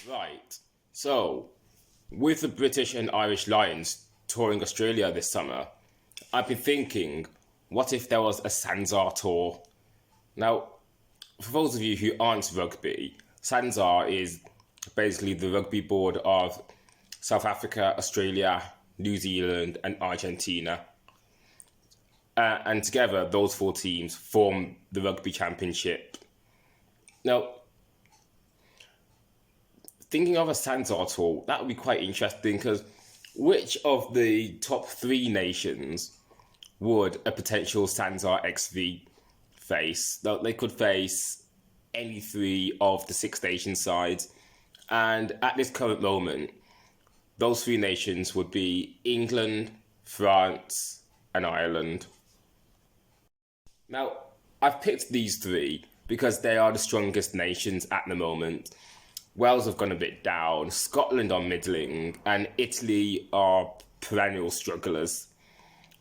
Right. So, with the British and Irish Lions touring Australia this summer, I've been thinking, what if there was a Sanzaar tour? Now, for those of you who aren't rugby, Sanzaar is basically the rugby board of South Africa, Australia, New Zealand, and Argentina. And together, those four teams form the Rugby Championship. Now, thinking of a Sanzaar tour, that would be quite interesting because which of the top three nations would a potential Sanzaar XV face? Now, they could face any three of the Six Nations sides. And at this current moment, those three nations would be England, France, and Ireland. Now, I've picked these three because they are the strongest nations at the moment. Wales have gone a bit down, Scotland are middling, and Italy are perennial strugglers.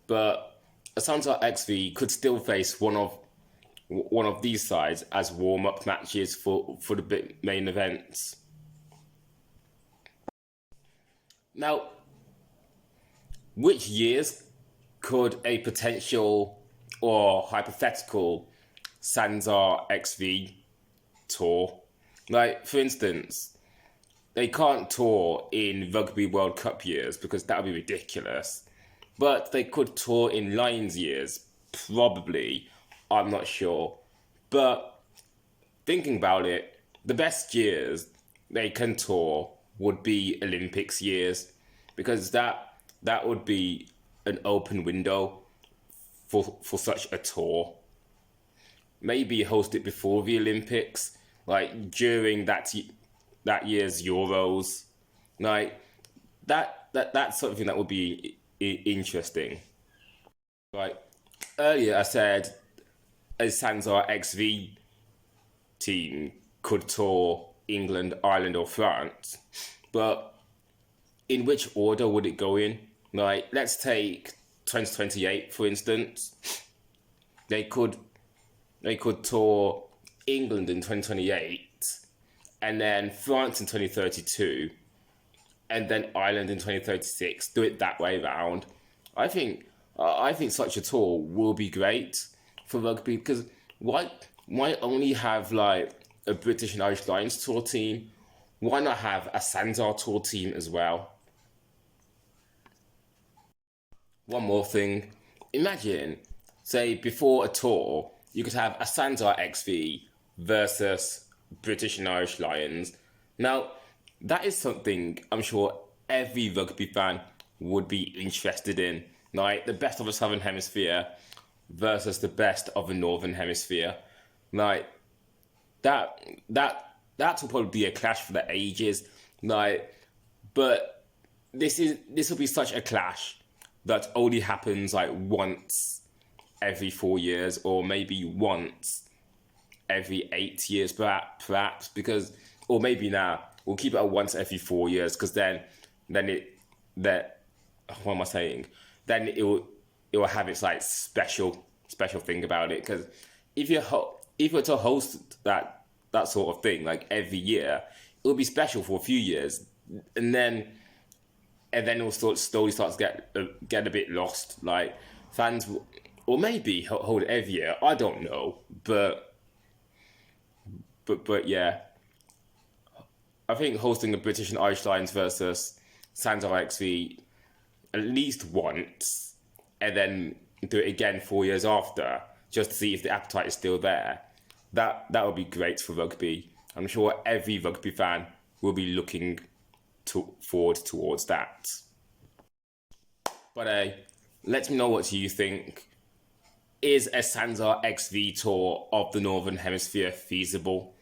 But Sanzaar XV could still face one of these sides as warm-up matches for the main events. Now, which years could a potential or hypothetical Sanzaar XV tour? Like, for instance, they can't tour in Rugby World Cup years because that would be ridiculous. But they could tour in Lions years, probably. I'm not sure. But thinking about it, the best years they can tour would be Olympics years because that would be an open window for such a tour. Maybe host it before the Olympics, like during that year's Euros, like that's something that would be interesting. Like earlier, I said a Sanzaar XV team could tour England, Ireland, or France, but in which order would it go in? Like, let's take 2028 for instance. They could tour England in 2028, and then France in 2032, and then Ireland in 2036. Do it that way round. I think such a tour will be great for rugby because why only have like a British and Irish Lions tour team? Why not have a Sanzaar tour team as well? One more thing. Imagine, say, before a tour, you could have a Sanzaar XV versus British and Irish Lions. Now, that is something I'm sure every rugby fan would be interested in. Like, the best of the Southern Hemisphere versus the best of the Northern Hemisphere. Like, that will probably be a clash for the ages. Like, but this will be such a clash that only happens like once every 4 years, or maybe once every 8 years, perhaps, because, or maybe now we'll keep it at once every 4 years, because then what am I saying? Then it will have its like special thing about it, because if you're to host that sort of thing like every year, it will be special for a few years, and then it will slowly start to get a bit lost. Like fans will, or maybe hold it every year. I don't know, but yeah, I think hosting the British and Irish Lions versus Sanzaar XV at least once, and then do it again 4 years after, just to see if the appetite is still there. That would be great for rugby. I'm sure every rugby fan will be looking forward towards that. But let me know what you think. Is a Sanzaar XV tour of the Northern Hemisphere feasible?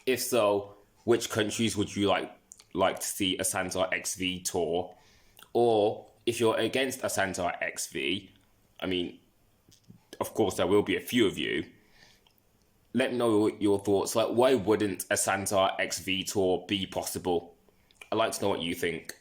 If so, which countries would you like to see a Sanzaar XV tour? Or if you're against a Sanzaar XV, I mean, of course there will be a few of you, let me know your thoughts. Like, why wouldn't a Sanzaar XV tour be possible? I'd like to know what you think.